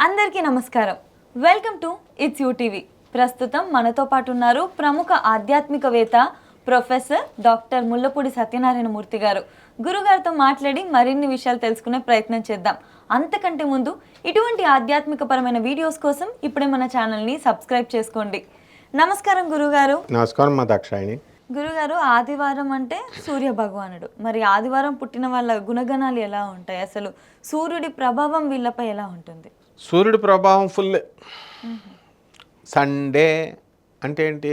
అందరికీ నమస్కారం. Welcome to it's you TV. ప్రస్తుతం మనతో పాటు ఉన్నారు ప్రముఖ ఆధ్యాత్మికవేత్త ప్రొఫెసర్ డాక్టర్ ముల్లపూడి సత్యనారాయణ మూర్తి గారు. గురుగారితో మాట్లాడి మరిన్ని విషయాలు తెలుసుకునే ప్రయత్నం చేద్దాం. అంతకంటే ముందు ఇటువంటి ఆధ్యాత్మికపరమైన వీడియోస్ కోసం ఇప్పుడే మన ఛానల్ని సబ్స్క్రైబ్ చేసుకోండి. నమస్కారం గురుగారు. నమస్కారం మా దాక్షాయిని. గురుగారు, ఆదివారం అంటే సూర్య భగవానుడు. మరి ఆదివారం పుట్టిన వాళ్ళ గుణగణాలు ఎలా ఉంటాయి? అసలు సూర్యుడి ప్రభావం వీళ్ళపై ఎలా ఉంటుంది? సూర్యుడి ప్రభావం ఫుల్. సండే అంటే ఏంటి?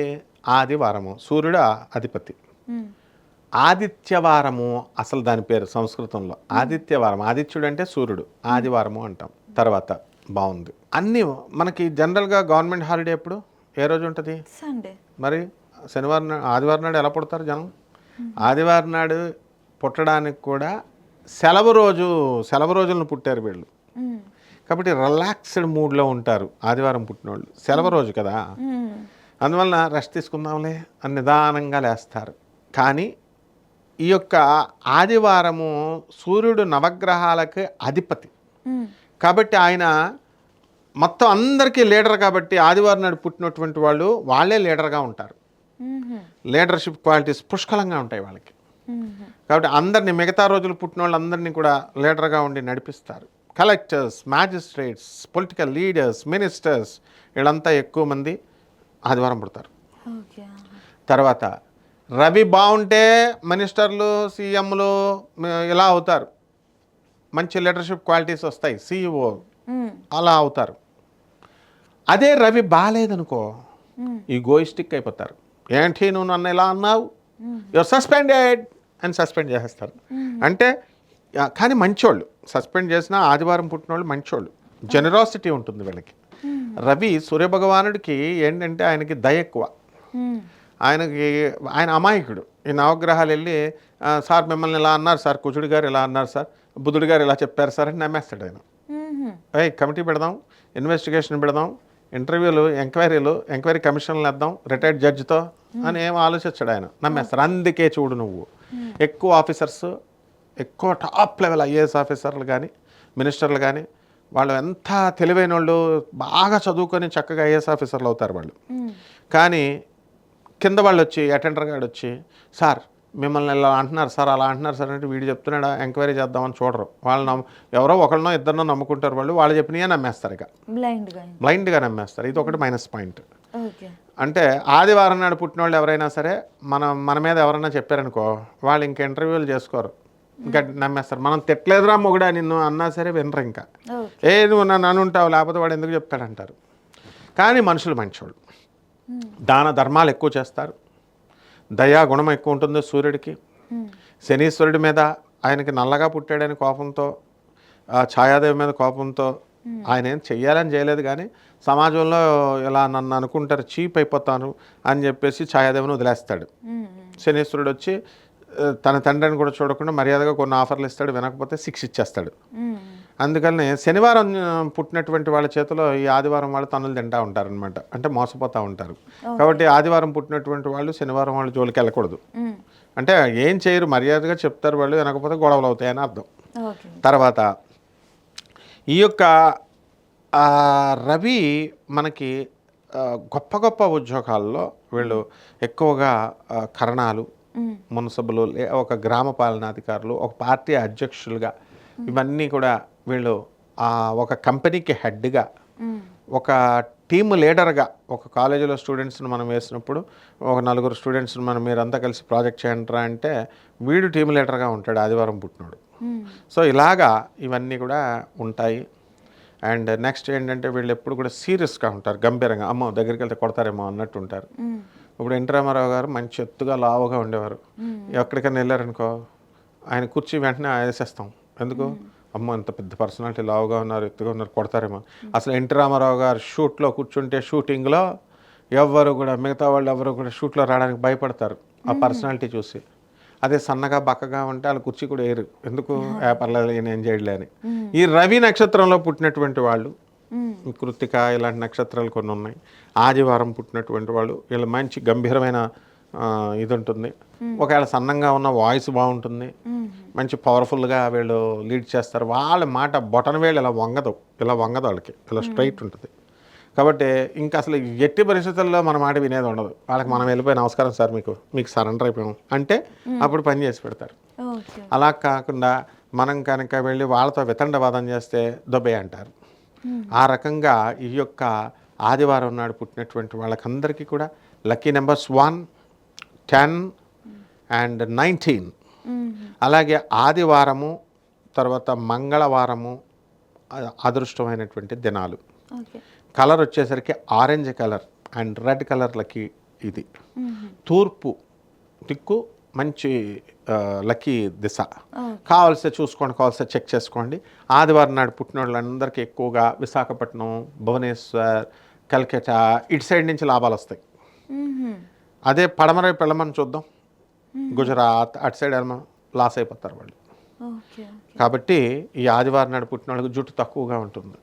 ఆదివారము. సూర్యుడు అధిపతి. ఆదిత్యవారము అసలు దాని పేరు సంస్కృతంలో. ఆదిత్యవారం. ఆదిత్యుడు అంటే సూర్యుడు. ఆదివారము అంటాం. తర్వాత బాగుంది. అన్నీ మనకి జనరల్గా గవర్నమెంట్ హాలిడే ఎప్పుడు ఏ రోజు ఉంటుంది? సండే. మరి శనివారం ఆదివారం నాడు ఎలా పుడతారు జనం? ఆదివారం నాడు పుట్టడానికి కూడా సెలవు రోజులను పుట్టారు వీళ్ళు. కాబట్టి రిలాక్స్డ్ మూడ్లో ఉంటారు ఆదివారం పుట్టిన వాళ్ళు. సెలవు రోజు కదా, అందువలన రెస్ట్ తీసుకుందాంలే అని నిదానంగా లేస్తారు. కానీ ఈ యొక్క ఆదివారము సూర్యుడు నవగ్రహాలకి అధిపతి కాబట్టి ఆయన మొత్తం అందరికీ లీడర్. కాబట్టి ఆదివారం నాడు పుట్టినటువంటి వాళ్ళు వాళ్ళే లీడర్గా ఉంటారు. లీడర్షిప్ క్వాలిటీస్ పుష్కలంగా ఉంటాయి వాళ్ళకి. కాబట్టి అందరినీ, మిగతా రోజులు పుట్టిన వాళ్ళందరినీ కూడా లీడర్గా ఉండి నడిపిస్తారు. Collectors, magistrates, political leaders, ministers వీళ్ళంతా ఎక్కువ మంది ఆదివారం పుడతారు. తర్వాత రవి బాగుంటే మినిస్టర్లు, సీఎంలు ఇలా అవుతారు. మంచి లీడర్షిప్ క్వాలిటీస్ వస్తాయి. CEO అలా అవుతారు. అదే రవి బాగాలేదనుకో ఈగోయిస్టిక్ అయిపోతారు. ఏంటి నువ్వు నన్ను ఇలా అన్నావు, యువర్ సస్పెండెడ్ అని సస్పెండ్ చేసేస్తారు. అంటే కానీ మంచోళ్ళు, సస్పెండ్ చేసిన ఆదివారం పుట్టిన వాళ్ళు మంచోళ్ళు. జెనరాసిటీ ఉంటుంది వీళ్ళకి. రవి సూర్యభగవానుడికి ఏంటంటే ఆయనకి దయ ఎక్కువ. ఆయన అమాయకుడు. ఈ నవగ్రహాలు వెళ్ళి సార్ మిమ్మల్ని ఇలా అన్నారు సార్, కుజుడు గారు ఇలా అన్నారు సార్, బుధుడు గారు ఇలా చెప్పారు సార్ అని నమ్మేస్తాడు ఆయన. కమిటీ పెడదాం, ఇన్వెస్టిగేషన్ పెడదాం, ఇంటర్వ్యూలు, ఎంక్వైరీ కమిషన్లు వేద్దాం రిటైర్డ్ జడ్జితో అని ఏం ఆలోచించాడు ఆయన. నమ్మేస్తారు. అందుకే చూడు నువ్వు ఎక్కువ ఆఫీసర్స్, ఎక్కువ టాప్ లెవెల్ IAS ఆఫీసర్లు కానీ మినిస్టర్లు కానీ వాళ్ళు ఎంత తెలివైన వాళ్ళు, బాగా చదువుకొని చక్కగా IAS ఆఫీసర్లు అవుతారు వాళ్ళు. కానీ కింద వాళ్ళు వచ్చి అటెండర్ గారు వచ్చి సార్ మిమ్మల్ని ఇలా అంటున్నారు సార్, అలా అంటున్నారు సార్ అంటే వీడు చెప్తున్నాడా ఎంక్వైరీ చేద్దామని చూడరు. వాళ్ళు ఎవరో ఒకరినో ఇద్దరినో నమ్ముకుంటారు. వాళ్ళు చెప్పినయే నమ్మేస్తారు. ఇక బ్లైండ్గా నమ్మేస్తారు. ఇది ఒకటి మైనస్ పాయింట్. అంటే ఆదివారం నాడు పుట్టిన వాళ్ళు ఎవరైనా సరే మన మీద ఎవరైనా చెప్పారనుకో వాళ్ళు ఇంకా ఇంటర్వ్యూలు చేసుకోరు, ఇంకా నమ్మేస్తారు. మనం తిట్టలేదురా మొగుడా నిన్ను అన్నా సరే వినరు. ఇంకా నువ్వు నన్ను అనుంటావు లేకపోతే వాడు ఎందుకు చెప్తాడంటారు. కానీ మనుషులు మంచోళ్ళు, దాన ధర్మాలు ఎక్కువ చేస్తారు, దయా గుణం ఎక్కువ ఉంటుంది సూర్యుడికి. శనీశ్వరుడి మీద ఆయనకి నల్లగా పుట్టాడని కోపంతో, ఛాయాదేవి మీద కోపంతో ఆయన ఏం చెయ్యాలని చేయలేదు. కానీ సమాజంలో ఇలా నన్ను అనుకుంటారు, చీప్ అయిపోతాను అని చెప్పేసి ఛాయాదేవిని వదిలేస్తాడు. శనీశ్వరుడు వచ్చి తన తండ్రిని కూడా చూడకుండా మర్యాదగా కొన్ని ఆఫర్లు ఇస్తాడు, వినకపోతే 6 ఇచ్చేస్తాడు. అందుకని శనివారం పుట్టినటువంటి వాళ్ళ చేతిలో ఈ ఆదివారం వాళ్ళు తన్నులు తింటూ ఉంటారనమాట. అంటే మోసపోతూ ఉంటారు. కాబట్టి ఆదివారం పుట్టినటువంటి వాళ్ళు శనివారం వాళ్ళు జోలికి వెళ్ళకూడదు. అంటే ఏం చేయరు, మర్యాదగా చెప్తారు వాళ్ళు, వినకపోతే గొడవలు అవుతాయని అర్థం. తర్వాత ఈ యొక్క రవి మనకి గొప్ప గొప్ప ఉద్యోగాల్లో వీళ్ళు ఎక్కువగా కరణాలు, మున్సబులు, ఒక గ్రామ పాలనాధికారులు, ఒక పార్టీ అధ్యక్షులుగా, ఇవన్నీ కూడా వీళ్ళు ఒక కంపెనీకి హెడ్గా, ఒక టీమ్ లీడర్గా, ఒక కాలేజీలో స్టూడెంట్స్ని మనం వేసినప్పుడు ఒక 4 స్టూడెంట్స్ని మనం మీరంతా కలిసి ప్రాజెక్ట్ చేయండి అంటే వీడు టీమ్ లీడర్గా ఉంటాడు ఆదివారం పుట్టినాడు. సో ఇలాగా ఇవన్నీ కూడా ఉంటాయి. అండ్ నెక్స్ట్ ఏంటంటే వీళ్ళు ఎప్పుడు కూడా సీరియస్గా ఉంటారు, గంభీరంగా. అమ్మో దగ్గరికి వెళ్తే కొడతారేమో అన్నట్టు ఉంటారు. ఇప్పుడు ఎన్టీ రామారావు గారు మంచి ఎత్తుగా లావుగా ఉండేవారు. ఎక్కడికైనా వెళ్ళారనుకో ఆయన కుర్చీ వెంటనే వేసేస్తాం. ఎందుకు? అమ్మో ఇంత పెద్ద పర్సనాలిటీ, లావుగా ఉన్నారు, ఎత్తుగా ఉన్నారు, కొడతారేమో. అసలు ఎన్టీ రామారావు గారు షూట్లో కూర్చుంటే షూటింగ్లో ఎవరు కూడా, మిగతా వాళ్ళు ఎవరు కూడా షూట్లో రావడానికి భయపడతారు ఆ పర్సనాలిటీ చూసి. అదే సన్నగా బక్కగా ఉంటే వాళ్ళ కుర్చీ కూడా ఏరు. ఎందుకు? పర్లేదు ఏం చేయలే అని. ఈ రవి నక్షత్రంలో పుట్టినటువంటి వాళ్ళు, కృత్తిక ఇలాంటి నక్షత్రాలు కొన్ని ఉన్నాయి. ఆదివారం పుట్టినటువంటి వాళ్ళు వీళ్ళు మంచి గంభీరమైన ఇది ఉంటుంది. ఒకవేళ సన్నంగా ఉన్న వాయిస్ బాగుంటుంది, మంచి పవర్ఫుల్గా వీళ్ళు లీడ్ చేస్తారు. వాళ్ళ మాట బొటన వేళ్ళు ఇలా వంగదు వాళ్ళకి, ఇలా స్ట్రైట్ ఉంటుంది. కాబట్టి ఇంకా అసలు ఎట్టి పరిస్థితుల్లో మన మాట వినేది ఉండదు. వాళ్ళకి మనం వెళ్ళిపోయి నమస్కారం సార్ మీకు సరెండర్ అయిపోయాం అంటే అప్పుడు పని చేసి పెడతారు. అలా కాకుండా మనం కనుక వెళ్ళి వాళ్ళతో వితండవాదం చేస్తే దొబ్బే అంటారు. ఆ రకంగా ఈ యొక్క ఆదివారం నాడు పుట్టినటువంటి వాళ్ళకందరికీ కూడా లక్కీ నెంబర్స్ 1, 10 అండ్ 19. అలాగే ఆదివారము తర్వాత మంగళవారము అదృష్టమైనటువంటి దినాలు. కలర్ వచ్చేసరికి ఆరెంజ్ కలర్ అండ్ రెడ్ కలర్లకి ఇది. తూర్పు దిక్కు మంచి లక్కీ దిశ. కావాల్సి చూసుకోండి, కావాల్సి చెక్ చేసుకోండి. ఆదివారం నాడు పుట్టిన వాళ్ళందరికీ ఎక్కువగా విశాఖపట్నం, భువనేశ్వర్, కల్కటా ఇటు సైడ్ నుంచి లాభాలు వస్తాయి. అదే పడమర వైపు వెళ్ళమని చూద్దాం, గుజరాత్ అటు సైడ్ వెళ్ళమని లాస్ అయిపోతారు వాళ్ళు. కాబట్టి ఈ ఆదివారం నాడు పుట్టిన వాళ్ళకి జుట్టు తక్కువగా ఉంటుంది.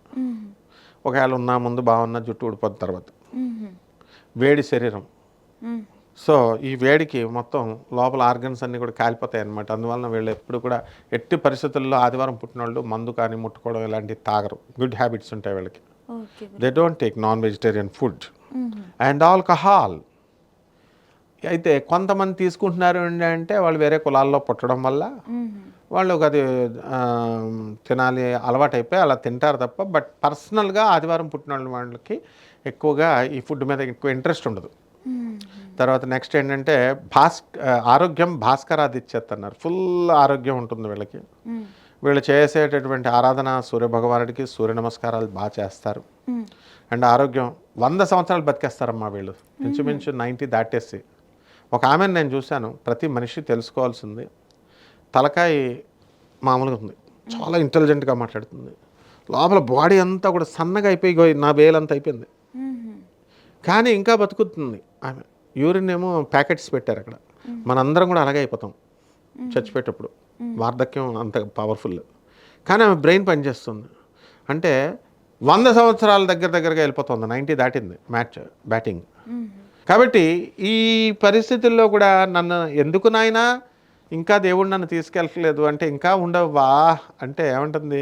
ఒకవేళ ఉన్నా ముందు బాగున్న జుట్టు ఊడిపోయిన తర్వాత. వేడి శరీరం, సో ఈ వేడికి మొత్తం లోపల ఆర్గన్స్ అన్నీ కూడా కాలిపోతాయి అన్నమాట. అందువలన వీళ్ళు ఎప్పుడు కూడా ఎట్టి పరిస్థితుల్లో ఆదివారం పుట్టిన వాళ్ళు మందు కానీ ముట్టుకోవడం ఇలాంటివి తాగరు. గుడ్ హ్యాబిట్స్ ఉంటాయి వీళ్ళకి. They don't take non vegetarian food and alcohol. అయితే కొంతమంది తీసుకుంటున్నారు అంటే వాళ్ళు వేరే కులాల్లో పుట్టడం వల్ల వాళ్ళు అది తినాలి అలవాటు అయిపోయి అలా తింటారు తప్ప, బట్ పర్సనల్గా ఆదివారం పుట్టిన వాళ్ళకి ఎక్కువగా ఈ ఫుడ్ మీద ఎక్కువ ఇంట్రెస్ట్ ఉండదు. తర్వాత నెక్స్ట్ ఏంటంటే ఆరోగ్యం భాస్కరాదిత్యత్ అన్నారు. ఫుల్ ఆరోగ్యం ఉంటుంది వీళ్ళకి. వీళ్ళు చేసేటటువంటి ఆరాధన సూర్యభగవానుడికి సూర్య నమస్కారాలు బాగా చేస్తారు. అండ్ ఆరోగ్యం 100 సంవత్సరాలు బతికేస్తారమ్మా వీళ్ళు, ఇంచుమించు 90 దాటేసి. ఒక ఆమెను నేను చూశాను, ప్రతి మనిషి తెలుసుకోవాల్సింది, తలకాయ మామూలుగా ఉంది, చాలా ఇంటెలిజెంట్గా మాట్లాడుతుంది, లోపల బాడీ అంతా కూడా సన్నగా అయిపోయి నా వేలంతా అయిపోయింది, కానీ ఇంకా బతుకుతుంది ఆమె. యూరిన్ ఏమో ప్యాకెట్స్ పెట్టారు అక్కడ. మనందరం కూడా అలాగే అయిపోతాం చచ్చిపోయేటప్పుడు, వార్ధక్యం అంత పవర్ఫుల్. కానీ ఆమె బ్రెయిన్ పనిచేస్తుంది. అంటే 100 సంవత్సరాల దగ్గరగా వెళ్ళిపోతుంది, 90 దాటింది బ్యాటింగ్. కాబట్టి ఈ పరిస్థితుల్లో కూడా నన్ను ఎందుకు నాయనా ఇంకా దేవుడు నన్ను తీసుకెళ్ళట్లేదు అంటే, ఇంకా ఉండవా అంటే ఏమంటుంది,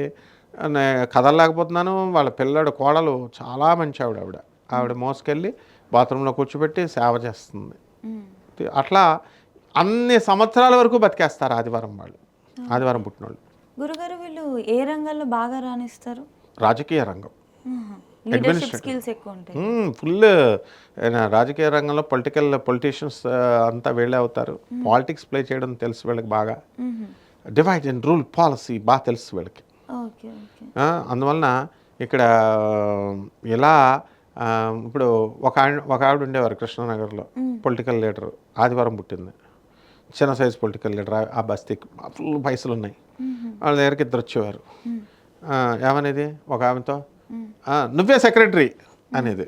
కదలలేకపోతున్నాను. వాళ్ళ పిల్లడు కోడలు చాలా మంచి ఆవిడ మోసుకెళ్ళి బాత్రూంలో కూర్చోబెట్టి సేవ చేస్తుంది. అట్లా అన్ని సంవత్సరాల వరకు బతికేస్తారు ఆదివారం వాళ్ళు, ఆదివారం పుట్టిన వాళ్ళు. గురుగారు వీళ్ళు ఏ రంగంలో బాగా రాణిస్తారు? రాజకీయ రంగం, ఫుల్ రాజకీయ రంగంలో పొలిటీషియన్స్ అంతా వీళ్ళే అవుతారు. పాలిటిక్స్ ప్లే చేయడం తెలుసు వీళ్ళకి బాగా. డివైడ్ అండ్ రూల్ పాలసీ బాగా తెలుసు వీళ్ళకి. అందువలన ఇక్కడ ఇలా ఇప్పుడు ఒక ఆవిడ ఉండేవారు కృష్ణానగర్లో, పొలిటికల్ లీడర్, ఆదివారం పుట్టింది. చిన్న సైజ్ పొలిటికల్ లీడర్. ఆ బస్తీకి ఫుల్ పైసలు ఉన్నాయి. వాళ్ళ దగ్గరికి 2 వచ్చేవారు. ఏమనేది ఒక ఆమెతో, నువ్వే సెక్రటరీ అనేది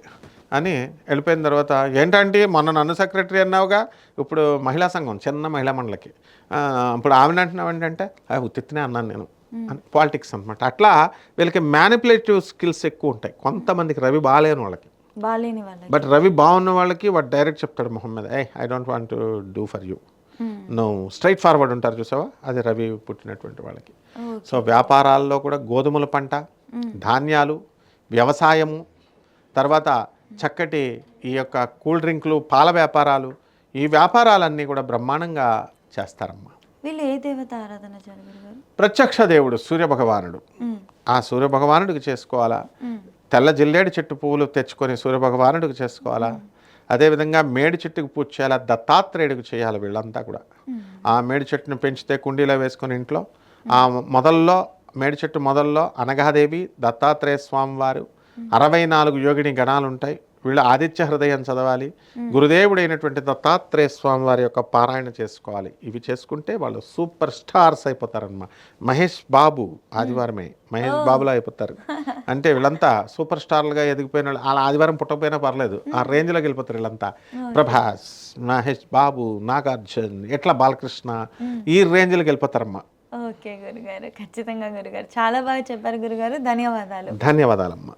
అని వెళ్ళిపోయిన తర్వాత, ఏంటంటే మొన్న నన్ను సెక్రటరీ అన్నావుగా, ఇప్పుడు మహిళా సంఘం చిన్న మహిళా మండలికి, ఇప్పుడు ఆమెను అంటున్నావు ఏంటంటే ఉత్తినే అన్నాను నేను అని. పాలిటిక్స్ అనమాట. అట్లా వీళ్ళకి మ్యానిపులేటివ్ స్కిల్స్ ఎక్కువ ఉంటాయి. కొంతమందికి రవి బాగాలేని వాళ్ళకి, బట్ రవి బాగున్న వాళ్ళకి వాడు డైరెక్ట్ చెప్తాడు మొహం మీద, I don't want to do for you, నువ్వు స్ట్రైట్ ఫార్వర్డ్ ఉంటారు చూసావా, అది రవి పుట్టినటువంటి వాళ్ళకి. సో వ్యాపారాల్లో కూడా గోధుమల పంట, ధాన్యాలు, వ్యవసాయము, తర్వాత చక్కటి ఈ యొక్క కూల్ డ్రింకులు, పాల వ్యాపారాలు, ఈ వ్యాపారాలన్నీ కూడా బ్రహ్మాండంగా చేస్తారమ్మా. వీళ్ళు ఏ దేవత ఆరాధన చేస్తారు? ప్రత్యక్ష దేవుడు సూర్యభగవానుడు. ఆ సూర్యభగవానుడికి చేసుకోవాలా. తెల్ల జిల్లేడు చెట్టు పువ్వులు తెచ్చుకొని సూర్యభగవానుడికి చేసుకోవాలా. అదేవిధంగా మేడి చెట్టుకు పూజ చేయాలా, దత్తాత్రేయుడికి చేయాలి. వీళ్ళంతా కూడా ఆ మేడి చెట్టును పెంచితే కుండీలో వేసుకొని ఇంట్లో ఆ మొదల్లో, మేడి చెట్టు మొదల్లో అనఘాదేవి, దత్తాత్రేయ స్వామి వారు, 64 యోగిని గణాలు ఉంటాయి. వీళ్ళు ఆదిత్య హృదయం చదవాలి. గురుదేవుడైనటువంటి దత్తాత్రేయ స్వామి వారి యొక్క పారాయణ చేసుకోవాలి. ఇవి చేసుకుంటే వాళ్ళు సూపర్ స్టార్స్ అయిపోతారన్నమాట. మహేష్ బాబు ఆదివారమే మహేష్ బాబులా అయిపోతారు. అంటే వీళ్ళంతా సూపర్ స్టార్లుగా ఎదిగిపోయిన వాళ్ళు. అలా ఆదివారం పుట్టకపోయినా పర్లేదు, ఆ రేంజ్లోకి వెళ్ళిపోతారు వీళ్ళంతా. ప్రభాస్, మహేష్ బాబు, నాగార్జున్, ఎట్లా బాలకృష్ణ, ఈ రేంజ్లోకి వెళ్ళిపోతారమ్మా. ఓకే గురుగారు, ఖచ్చితంగా గురుగారు చాలా బాగా చెప్పారు గురుగారు. ధన్యవాదాలు. ధన్యవాదాలమ్మా.